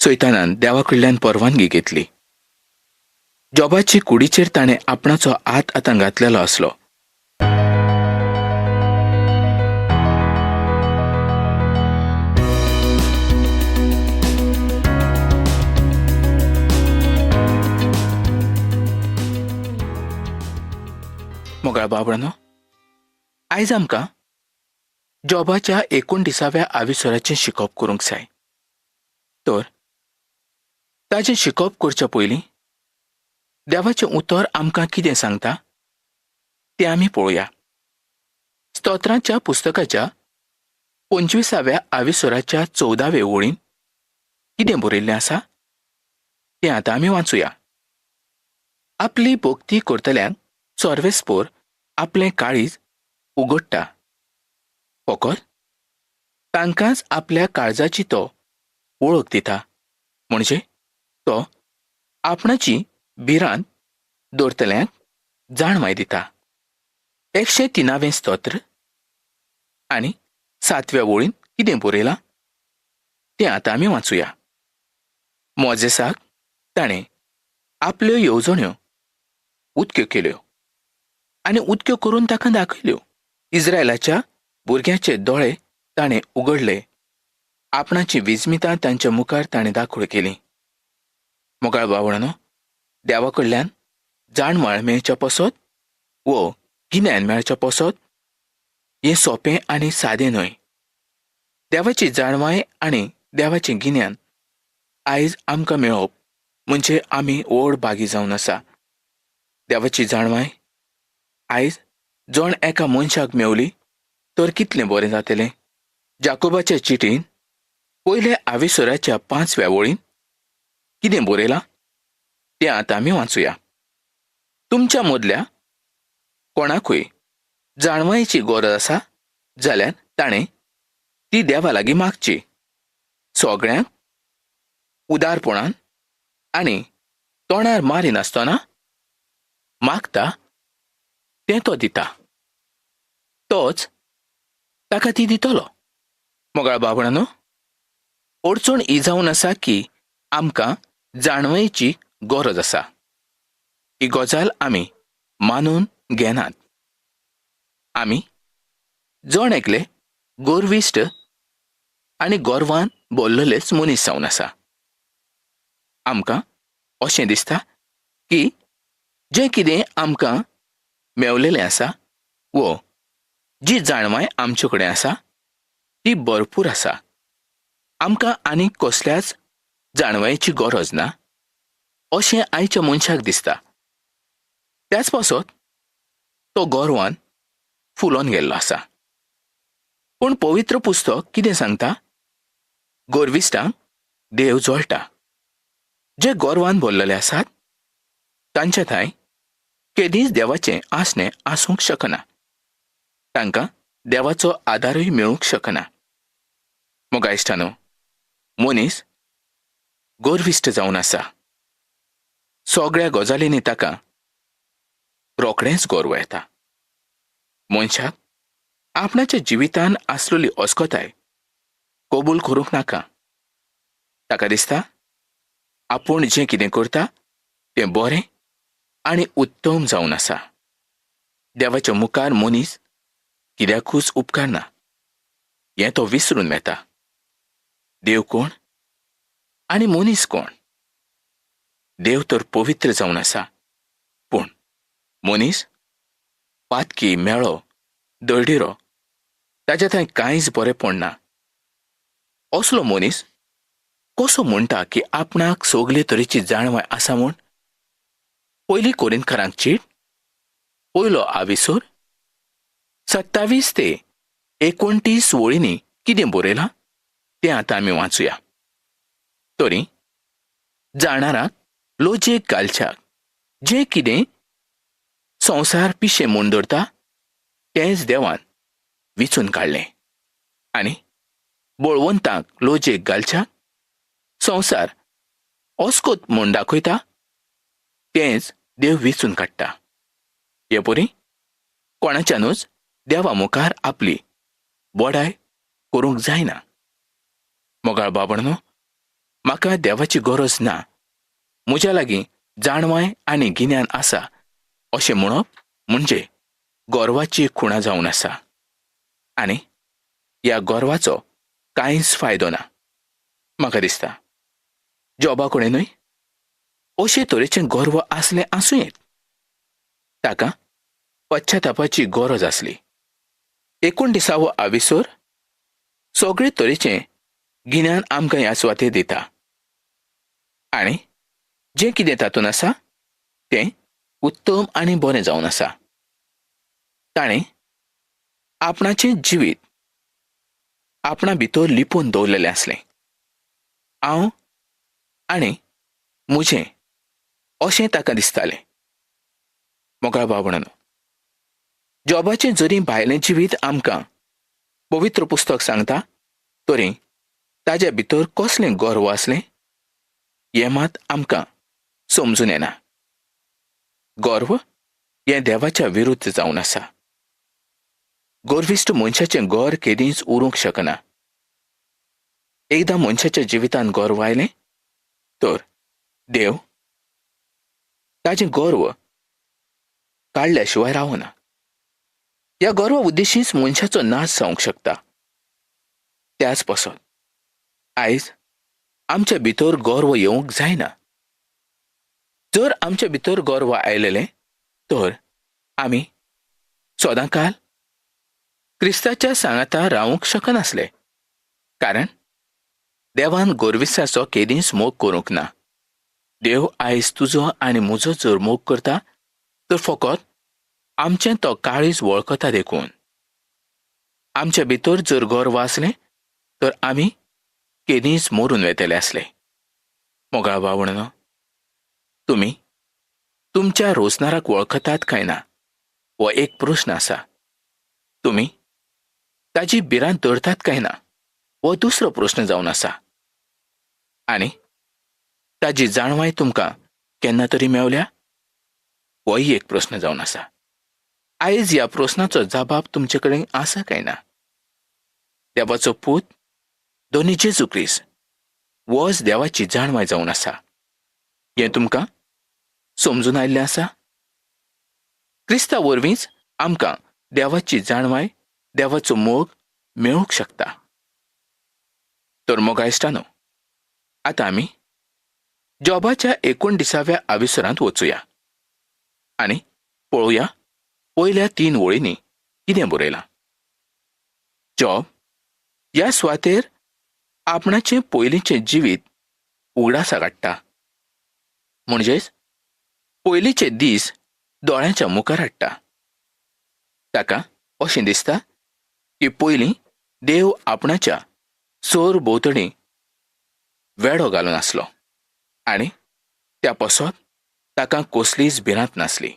सैतानान देवा कडल्यान परवानगी घेतली. जॉबाची कुडीचेर ताणें आपणाचो हात आतां घातलेलो आसलो. मोगाळ बाबरानो, आयज आमकां जॉबाच्या 29व्या आविसराचें शिकोप करूंक जाय. तर ताचें शिकोप करच्या पयलीं देवाचें उतर आमकां कितें सांगता तें आमी पळोवया. स्तोत्रांच्या पुस्तकाच्या 25व्या आविसराच्या 14वे ओळीन कितें बरयल्लें आसा तें आतां आमी वाचूया. आपली भोक्ती करतल्यांक सर्वेस्पोर आपलें काळीज उगडटा. फकत तांकांच आपल्या काळजाची तो वळख दिता, म्हणजे तो आपणाची भिरांत दवरतल्यांक जाणवाय दिता. 103वें स्तोत्र आनी 7व्या ओळीन कितें बरयलां तें आतां आमी वाचूया. मोजेसाक ताणें आपल्यो येवजण्यो उक्त्यो केल्यो आनी उक्त्यो करून ताका दाखयल्यो. इस्रायलाच्या भुरग्याचे दोळे ताणें उगडले. आपणाची विस्मितां तांच्या मुखार ताणें दाखोळ केली. मोगाळ बावळानो, देवा कडल्यान जाणवाळ मेळच्या पसत वो गिन्यान मेळच्या पसत हें सोंपें आनी सादें न्हय. देवाची जाणवाय आनी देवाचें गिन्यान आयज आमकां मेळप म्हणजे आमी व्हड भागी जावन आसा. देवाची जाणवाय आयज जण एका मनशाक मेवली तर कितलें बरें जातलें. जाकोबाच्या चिटीन पयले आविसराच्या 5व्या ओळीन कितें बरयलां तें आतां आमी वाचूया. तुमच्या मदल्या कोणाकूय जाणवायेची गरज आसा जाल्यार ताणें ती देवा लागीं मागची. सगळ्यांक उदारपणान आनी तोंडार मारिनासतना मागता तें तो दिता. तोच ताका ती दितलो. मोगाळ बाबळानो, अडचण ही जावन आसा की आमकां जाणवायेची गरज आसा. ही गजाल आमी मानून घेनात. आमी जण एकले गोरविश्ट आनी गोरवान भरलेलेच मनीस जावन आसा. आमकां अशें दिसता की जें कितें आमकां मेवलेलें आसा वो जी जाणवाय आमचे कडेन आसा ती भरपूर आसा. आमकां आनीक कसल्याच जाणवायेची गरज ना अशें आयच्या मनशाक दिसता. त्याच पासत तो गोरवान फुलोवन गेल्लो आसा. पूण पवित्र पुस्तक कितें सांगता? गोरविस्तांक देव जळटा. जे गोरवान भरलेले आसात तांच्या थंय केदींच देवाचें आसणें आसूंक शकना. तांकां देवाचो आदारूय मेळूंक शकना. मोगा इश्टानो, मनीस गोरविश्ट जावन आसा. सगळ्या गजालींनी ताका रोखडेंच गर्व येता. मनशाक आपणाच्या जिवितान आसलेली अस्कोताय कबूल करूंक नाका. ताका दिसता आपूण जें कितें करता तें बरें आनी उत्तम जावन आसा. देवाच्या मुखार मनीस कित्याकूच उपकारना हें तो विसरून वेता. देव कोण आनी मनीस कोण? देव तर पवित्र जावन आसा, पूण मनीस पातकी, मेळो, दळदिरो ताच्या थंय कांयच बरें पडना. असलो मनीस कसो म्हणटा की आपणाक सगले तरेची जाणवाय आसा म्हूण? पयली कोरिंथकारांक चीट 1 आविसर 27 ते 29 ओळींनी कितें बरयलां तें आतां आमी वाचूया. तरी जाणाराक लोजयेक घालच्याक जें कितें संवसार पिशें म्हूण धरता तेंच देवान विचून काडलें. आनी बळवंतांक लोजयेक घालच्याक संवसार अस्कोत म्हूण दाखयता तेंच देव विचून काडटा. हे परी कोणाच्यानूच देवा मुखार आपली बोडाय करूंक जायना. मोगाळ बाबणनो, म्हाका देवाची गरज ना, म्हज्या लागीं जाणवाय आनी गिन्यान आसा अशें म्हणप म्हणजे गर्वाची खुणा जावन आसा. आनी ह्या गर्वाचो कांयच फायदो ना. म्हाका दिसता जॉबा कडेनूय अशे तरेचें गर्व आसलें आसूं येत. ताका पश्चातापाची गरज आसली. 29व आविसोर सगळे तरेचें गिन्यान आमकां ह्या सुवातेर दिता. आनी जें कितें तातूंत आसा तें उत्तम आनी बरें जावन आसा. ताणें आपणाचें जिवीत आपणा भितर लिपोवन दवरलेलें आसलें. हांव आनी म्हजें अशें ताका दिसतालें. मोगाळ भावंडांनो, जॉबाचें जरी भायलें जिवीत आमकां पवित्र पुस्तक सांगता तरी ताच्या भितर कसलें गर्व आसलें हें मात आमकां समजून येना. गर्व हें देवाच्या विरुद्ध जावन आसा. गर्विश्ट मनशाचें घर केदींच उरूंक शकना. एकदां मनशाच्या जिवितांत गर्व आयलें तर देव ताजें गर्व काडल्या शिवाय रावना. ह्या गर्वा उद्देशींच मनशाचो नाश जावंक शकता. त्याच पासत आयज आमच्या भितर गर्व येवंक जायना. जर आमच्या भितर गर्व आयलेलें तर आमी सदांकाल क्रिस्ताच्या सांगाता रावंक शकनासले. कारण देवान गर्विस्ताचो केदींच मोग करूंक ना. देव आयज तुजो आनी म्हजो जर मोग करता तर फकत आमचें तो काळीज वळखता देखून. आमच्या भितर जर गर्व आसलें तर आमी केदींच मरून वेतले आसले. मोगाळ भावंडांनो, तुमी तुमच्या रोजनाराक वळखतात काय ना हो एक प्रस्न आसा. तुमी ताची भिरांत धरतात काय ना हो दुसरो प्रस्न जावन आसा. आनी ताची जाणवाय तुमकां केन्ना तरी मेवल्या होय एक प्रस्न जावन आसा. आयज ह्या प्रस्नाचो जबाब तुमचे कडेन आसा काय ना? देवाचो पूत दोनी जेजू क्रिस्त होच देवाची जाणवाय जावन आसा. हें तुमकां समजून आयिल्लें आसा? क्रिस्ता वरवींच आमकां देवाची जाणवाय, देवाचो मोग मेळूंक शकता. तर मोगा इश्टानो, आतां आमी जॉबाच्या 29व्या आविसरांत वचुया आनी पळोवया पयल्या 3 वळींनी कितें बरयलां. जॉब ह्या सुवातेर आपणाचें पयलींचें जिवीत उगडासा काडटा. म्हणजेच पयलींचे दीस दोळ्यांच्या मुखार हाडटा. ताका अशें दिसता की पयलीं देव आपणाच्या सोर भोंवतणी वेडो घालून आसलो आनी त्या पासत ताका कसलीच भिरांत नासली.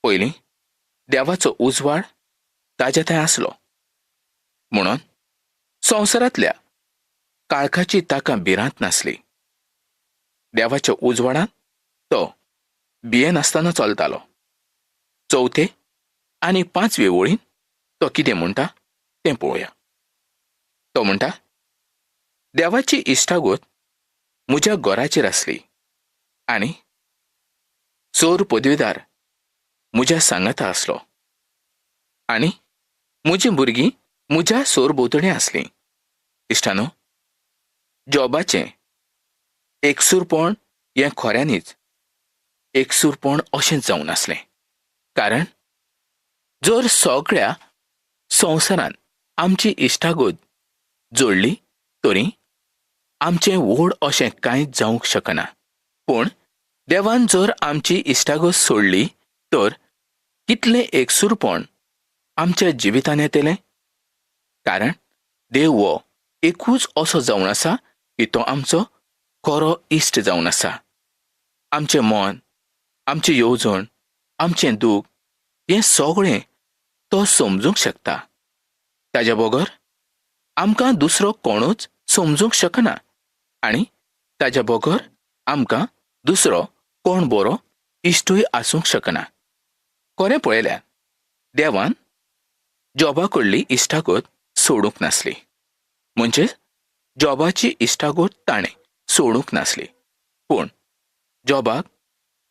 पयलीं देवाचो उजवाड ताच्या थंय आसलो म्हणून संवसारांतल्या काळखाची ताका भिरांत नासली. देवाच्या उजवाडांत तो भियेनासतना चलतालो. 4 आनी 5 वळीन तो कितें म्हणटा तें पळोवया. तो म्हणटा, देवाची इश्टागत म्हज्या घराचेर आसली आनी सोर पदवीदार म्हज्या सांगाता आसलो आनी म्हजीं भुरगीं म्हज्या सोर भोंवतणी आसलीं. इश्टानो, जॉबाचें एकसूरपण हें खऱ्यांनीच एकसूरपण अशेंच जावन आसलें. कारण जर सगळ्या संवसारांत आमची इश्टागत जोडली तरी आमचें व्हड अशें कांयच जावंक शकना. पूण देवान जर आमची इश्टागत सोडली तर कितलें एकसूरपण आमच्या जिवितांत येतलें. कारण देव हो एकूच असो जावन आसा की तो आमचो खरो इश्ट जावन आसा. आमचें मन, आमची येवजण, आमचें दूख हें सगळें तो समजूंक शकता. ताच्या बगर आमकां दुसरो कोणूच समजूंक शकना आनी ताच्या बगर आमकां दुसरो कोण बरो इश्टूय आसूंक शकना. खरें पळयल्यार देवान जॉबा कडली इश्टागत सोडूंक नासली. म्हणजे जॉबाची इश्टागोट ताणें सोडूंक नासली. पूण जॉबाक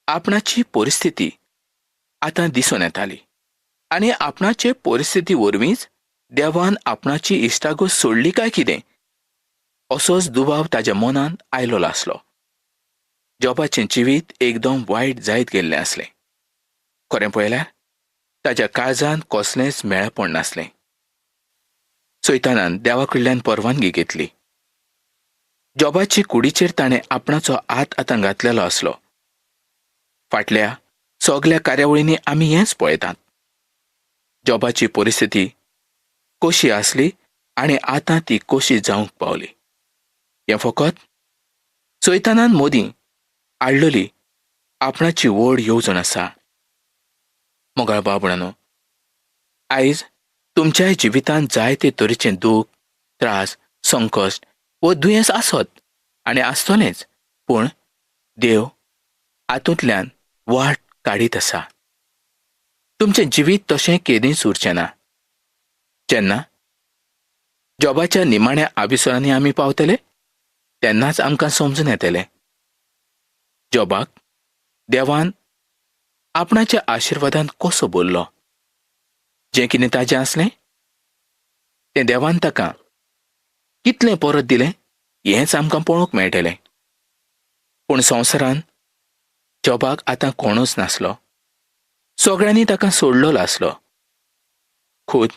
आपणाची परिस्थिती आतां दिसून येताली आनी आपणाचे परिस्थिती वरवींच देवान आपणाची इश्टागोट सोडली काय कितें असोच दुबाव ताच्या मनांत आयलो आसलो. जॉबाचें जिवीत एकदम वायट जायत गेल्लें आसलें. खरें पळयल्यार ताच्या काळजांत कसलेंच मेळपण नासलें. सैतानान देवा कडल्यान परवानगी घेतली. जॉबाची कुडीचेर ताणें आपणाचो हात आतां घातलेलो आसलो. फाटल्या सगल्या कार्यावळींनी आमी हेंच पळयतात. जॉबाची परिस्थिती कशी आसली आनी आतां ती कशी जावंक पावली. हें फकत सैतानान मोदीं हाडलेली आपणाची व्हड येवजण आसा. मोगाळ भाव-भयणींनो, आयज तुमच्याय जिवितांत जायते तरेचे दूख, त्रास, संकश्ट व दुयेंस आसत आनी आसतलेंच. पूण देव हातूंतल्यान वाट काडीत आसा. तुमचें जिवीत तशें केदींच उरचें ना. जेन्ना जॉबाच्या निमाण्या आविसरांनी आमी पावतले तेन्नाच आमकां समजून येतलें. जॉबाक देवान आपणाच्या आशिर्वादान कसो भरलो. जें कितें ताजें आसलें तें देवान ताका कितलें परत दिलें हेंच आमकां पळोवंक मेळटलें. पूण संवसारांत जॉबाक आतां कोणूच नासलो. सगळ्यांनी ताका सोडलो आसलो. खूद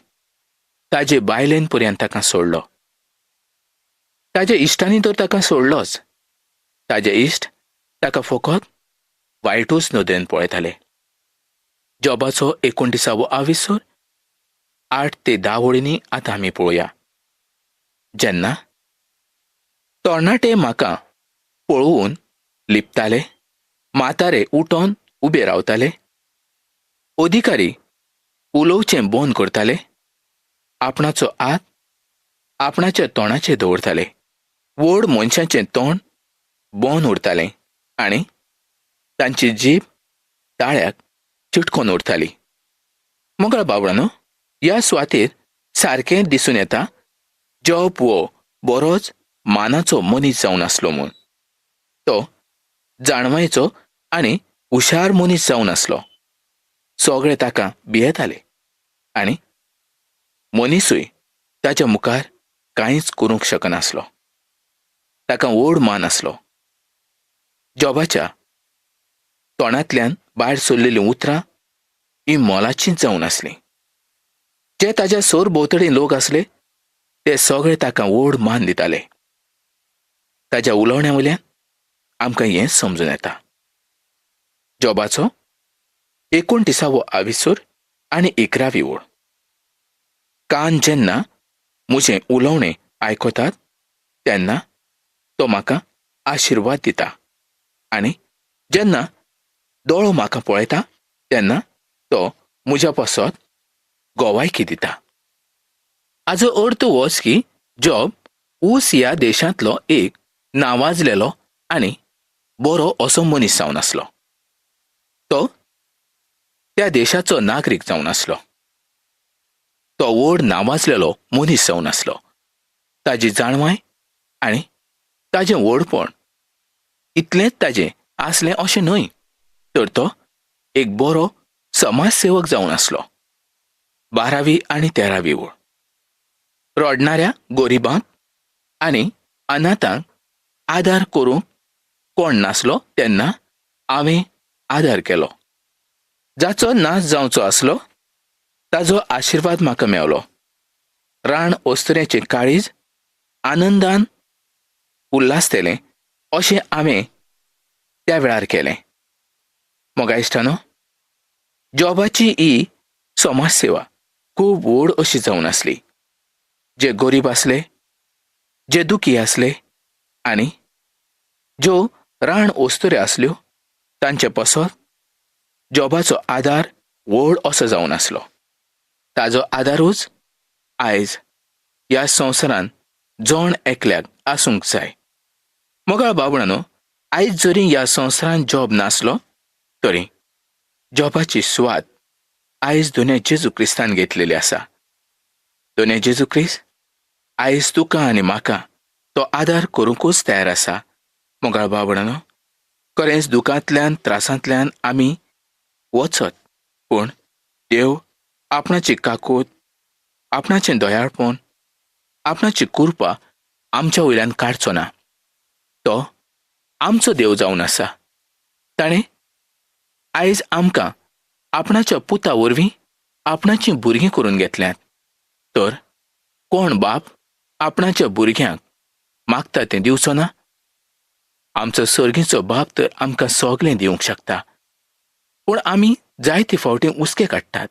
ताजे बायलेन पर्यंत ताका सोडलो. ताज्या इश्टांनी तर ताका सोडलोच. ताजे इश्ट ताका फकत वायटूच नदरेन पळयताले. जॉबाचो 29वो आविसर 8 ते 10 वळींनी आतां आमी पळोवया. जेन्ना तरणाटे म्हाका पळोवन लिपताले, म्हातारे उठोन उबे रावताले, अधिकारी उलोवचें बंद करताले, आपणाचो हात आपणाच्या तोंडाचेर दवरताले, व्हड मनशाचें तोंड बंद उरतालें आनी तांची जीब ताळ्याक चिटकोन उरताली. मोगाळ भाव-भयणींनो, ह्या सुवातेर सारकें दिसून येता जॉब हो बरोच मानाचो मनीस जावन आसलो म्हूण. तो जाणवायेचो आनी हुशार मनीस जावन आसलो. सगळे ताका भियेताले आनी मनीसूय ताच्या मुखार कांयच करूंक शकनासलो. ताका व्हड मान आसलो. जॉबाच्या तोंडांतल्यान भायर सरलेलीं उतरां ही मोलाचींच जावन आसलीं. जे ताच्या सरभोंवतणी लोक आसले ते सगळे ताका व्हड मान दिताले. ताच्या उलोवण्या वयल्यान आमकां हेंच समजून येता. जॉबाचो 29वो आविसर आनी 11वी ओळ. कान जेन्ना म्हजें उलोवणें आयकतात तेन्ना तो म्हाका आशिर्वाद दिता आनी जेन्ना दोळो म्हाका पळयता तेन्ना तो म्हज्या पासत गोवायकी दिता. हाचो अर्थ होच की जॉब ऊस ह्या देशांतलो एक नावाजलेलो आनी बरो असो मनीस जावन आसलो. तो त्या देशाचो नागरीक जावन आसलो. तो व्हड नावाजलेलो मनीस जावन आसलो. ताजी जाणवाय आनी ताजें व्हडपण इतलेंच ताजें आसलें अशें न्हय, तर तो एक बरो समाजसेवक जावन आसलो. 12वी आनी 13वी ओळ. रडणाऱ्या गोरिबांक आनी अनाथांक आदार करूंक कोण नासलो तेन्ना हांवें आदार केलो. जाचो नाश जावचो आसलो ताजो आशिर्वाद म्हाका मेवलो. रान ओस्तऱ्याचें काळीज आनंदान उल्हासतेलें अशें हांवें त्या वेळार केलें. मोगा इश्टानो, जॉबाची ही समाजसेवा खूब व्हड अशी जावन आसली. जे गरीब आसले, जे दुखी आसले आनी ज्यो रान ओस्तऱ्यो आसल्यो तांचे पासत जॉबाचो आदार व्हड असो जावन आसलो. ताजो आदारूच आयज ह्या संवसारांत जण एकल्याक आसूंक जाय. मोगाळ भाव-भयणींनो, आयज जरी ह्या संवसारांत जॉब नासलो तरी जॉबाची सुवात आयज दोने जेजू क्रिस्तान घेतलेली आसा. दोने जेजू क्रिस्त आयज तुका आनी म्हाका तो आदार करूंकूच तयार आसा. मोगाळ भावणानो, खरेंच दुखांतल्यान त्रासांतल्यान आमी वचत, पूण देव आपणाची काकूट, आपणाचें दयाळपण, आपणाची कृपा आमच्या वयल्यान काडचो ना. तो आमचो देव जावन आसा. ताणें आयज आमकां आपणाच्या पुता वरवीं आपणाचीं भुरगीं करून घेतल्यांत. तर कोण बाप आपणाच्या भुरग्यांक मागता तें दिवचो ना? आमचो सर्गीचो बाप तर आमकां सगळें दिवंक शकता. पूण आमी जायते फावटी हुस्के काडटात.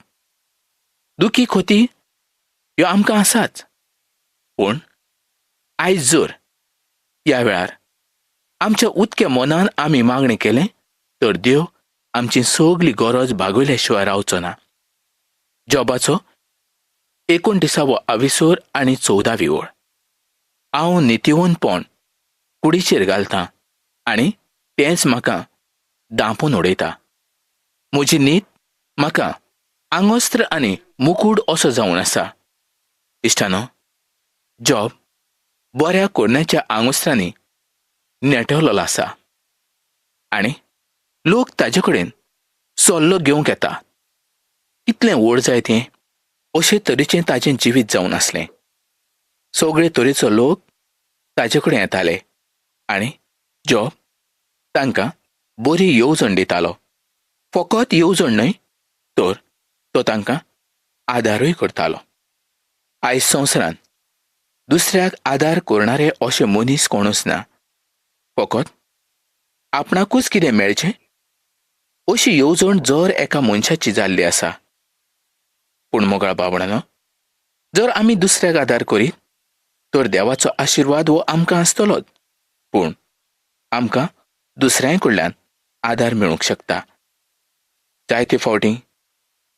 दुखी खोती ह्यो आमकां आसाच. पूण आयज जर ह्या वेळार आमच्या उदक्या मनान आमी मागणें केलें तर देव आमची सगळी गरज भागयल्या शिवाय रावचो ना. जॉबाचो 29 आविसोर आनी 14वी ओळ. हांव नितीवंतपण कुडीचेर घालतां आनी तेंच म्हाका दांपून उडयता. म्हजी न्हीद म्हाका आंगोस्त्र आनी मुकूड असो जावन आसा. इश्टानो, जॉब बऱ्या कोडण्याच्या आंगोस्त्रांनी नेटवलेलो आसा आनी लोक ताजे कडेन सल्लो घेवंक येता. कितलें व्हड जाय तें अशे तरेचें ताचें जिवीत जावन आसलें. सगळे तरेचो लोक ताजे कडेन येताले आनी जॉब तांकां बरी येवजण दितालो. फकत येवजण न्हय, तर तो तांकां आदारूय करतालो. आयज संवसारांत दुसऱ्याक आदार करणारे अशे मनीस कोणूच ना. फकत आपणाकूच कितें मेळचें अशी येवजण जर एका मनशाची जाल्ली आसा. पूण मोगाळ भावणानो, जर आमी दुसऱ्याक आदार करीत तर देवाचो आशिर्वाद हो आमकां आसतलोच. पूण आमकां दुसऱ्यां कडल्यान आदार मेळूंक शकता. जायते फावटी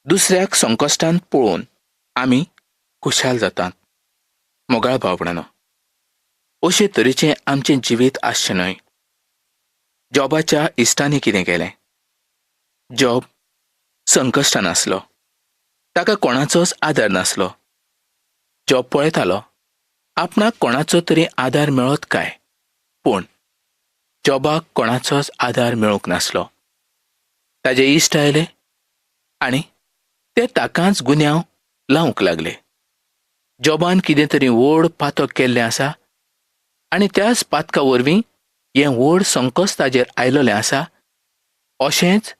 दुसऱ्याक संकश्टांत पळोवन आमी खुशाल जातात. मोगाळ भावणानो, अशे तरेचें आमचें जिवीत आसचें न्हय. जॉबाच्या इश्टांनी कितें केलें? जॉब संकश्टान आसलो. ताका कोणाचोच आदार नासलो. जॉब पळयतालो आपणाक कोणाचो तरी आदार मेळत काय, पूण जॉबाक कोणाचोच आदार मेळूंक नासलो. ताजे इश्ट आयले आनी ते ताकाच गुन्यांव लावंक लागले. जॉबान कितें तरी व्हड पातक केल्लें आसा आनी त्याच पातका वरवीं हें व्हड संकस ताजेर आयलोलें आसा अशेंच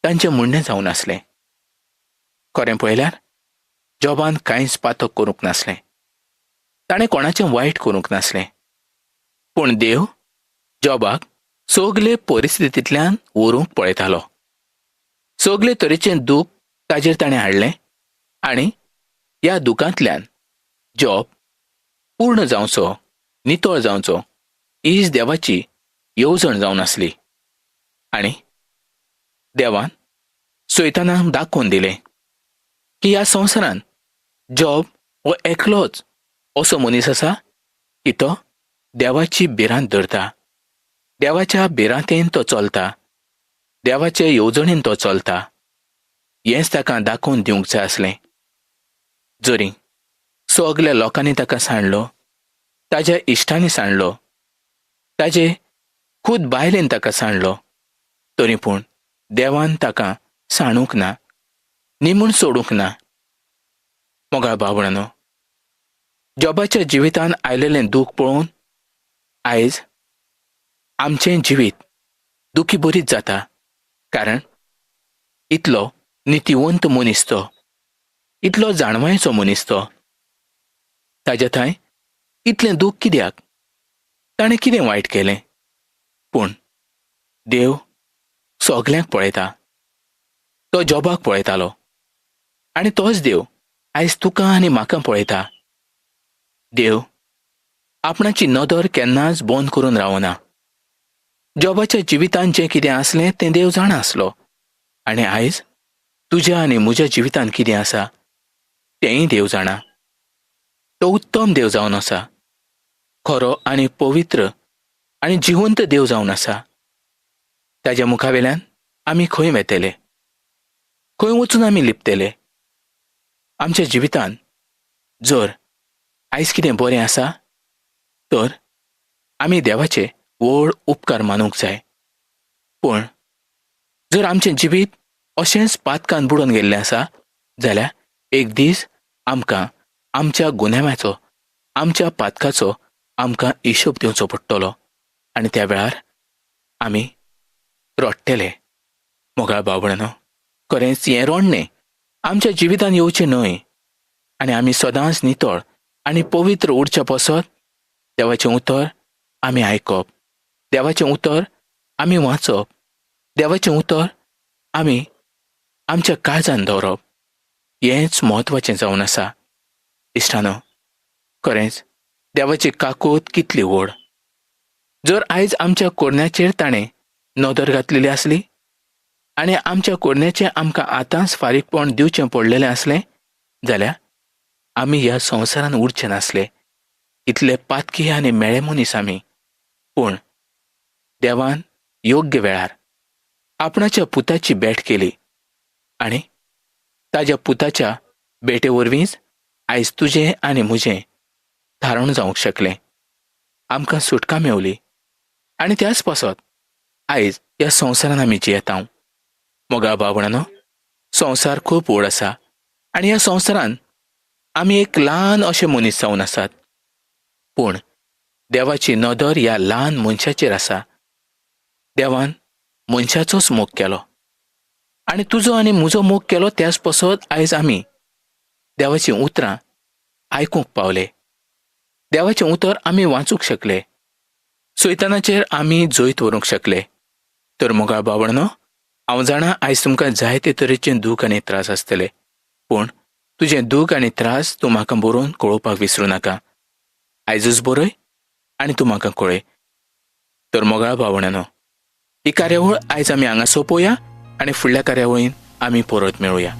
तांचें म्हणणें जावन आसलें. खरें पळयल्यार जॉबान कांयच पातक करूंक नासलें. ताणें कोणाचें वायट करूंक नासलें. पूण देव जॉबाक सगले परिस्थितींतल्यान व्हरूंक पळयतालो. सगले तरेचें दूख ताजेर ताणें हाडलें आनी ह्या दुखांतल्यान जॉब पूर्ण जावचो, नितळ जावचो हीच देवाची येवजण जावन आसली. आनी देवान सैतानाक दाखोवन दिलें की ह्या संवसारांत जॉब हो एकलोच असो मनीस आसा की तो देवाची भिरांत धरता. देवाच्या भिरांतेन तो चलता. देवाचे येवजणेन तो चलता. हेंच ताका दाखोवन दिवंक जाय आसलें. जरी सगल्या लोकांनी ताका सांडलो, ताज्या इश्टांनी सांडलो, ताजे खूद बायलेन ताका सांडलो, तरी पूण देवान ताका सांडूंक ना, निमून सोडूंक ना. मोगाळ भावणानो, जॉबाच्या जिवितान आयलेलें दूख पळोवन आयज आमचें जिवीत दुखी बरीच जाता. कारण इतलो नितीवंत मनीस तो, इतलो जाणवायेचो मनीस तो. ताज्या थंय इतलें दूख कित्याक? ताणें कितें वायट केलें? पूण देव सगल्यांक पळयता. तो जॉबाक पळयतालो आनी तोच देव आयज तुका आनी म्हाका पळयता. देव आपणाची नदर केन्नाच बंद करून रावना. जॉबाच्या जिवितान जें कितें आसलें तें देव जाणा आसलो आनी आयज तुज्या आनी म्हज्या जिवितान कितें आसा तेंय देव जाणा. तो उत्तम देव जावन आसा. खरो आनी पवित्र आनी जिवंत देव जावन आसा. ताज्या मुखावेल्यान आमी खंय वेतले? खंय वचून आमी लिपतले? आमच्या जिवितान जर आयज कितें बरें आसा तर आमी देवाचे व्हड उपकार मानूंक जाय. पूण जर आमचें जिवीत अशेंच पातकान बुडोवन गेल्लें आसा जाल्यार एक दीस आमकां आमच्या गुन्यांवाचो, आमच्या पातकाचो आमकां हिशोब दिवचो पडटलो आनी त्या वेळार आमी रडटले. मोगाळ भावंडांनो, खरेंच हें रोडणें आमच्या जिवितांत येवचें न्हय आनी आमी सदांच नितळ आनी पवित्र उरचे पसत देवाचें उतर आमी आयकप, देवाचें उतर आमी वाचप, देवाचें उतर आमी आमच्या काळजांत दवरप. हेंच म्हत्वाचें जावन आसा. इश्टानो, खरेंच देवाची काकूट कितली व्हड. जर आयज आमच्या कोडण्याचेर ताणें नदर घातलेली आसली आनी आमच्या कोडण्याचें आमकां आतांच फारीकपण दिवचें पडलेलें आसलें जाल्यार आमी ह्या संवसारांत उरचे नासले. इतले पातकी आनी मेळे मनीस आमी. पूण देवान योग्य वेळार आपणाच्या पुताची भेट केली आनी ताच्या पुताच्या भेटे वरवींच आयज तुजें आनी म्हजें थारण जावंक शकलें. आमकां सुटका मेवली आनी त्याच पासत आयज ह्या संवसारांत आमी जियेता. मोगाळ भावंडांनो, संवसार खूब व्हड आसा आनी ह्या संवसारांत आमी एक ल्हान अशे मनीस जावन आसात. पूण देवाची नदर ह्या ल्हान मनशाचेर आसा. देवान मनशाचोच मोग केलो आनी तुजो आनी म्हजो मोग केलो. त्याच पासत आयज आमी देवाचीं उतरां आयकूंक पावले. देवाचें उतर आमी वाचूंक शकले. सैतानाचेर आमी जैत व्हरूंक शकले. तर मोगाळ भावंडांनो, हांव जाणा आयज तुमकां जायते तरेचें दूख आनी त्रास आसतले. पूण तुजें दूख आनी त्रास तूं म्हाका बरोवन कळोवपाक विसरूं नाका. आयजूच बरय आनी तूं म्हाका कळय. तर मोगाळ भावंडांनो, ही कार्यावळ आयज आमी हांगा सोंपोवया आनी फुडल्या कार्यावळीन आमी परत मेळुया.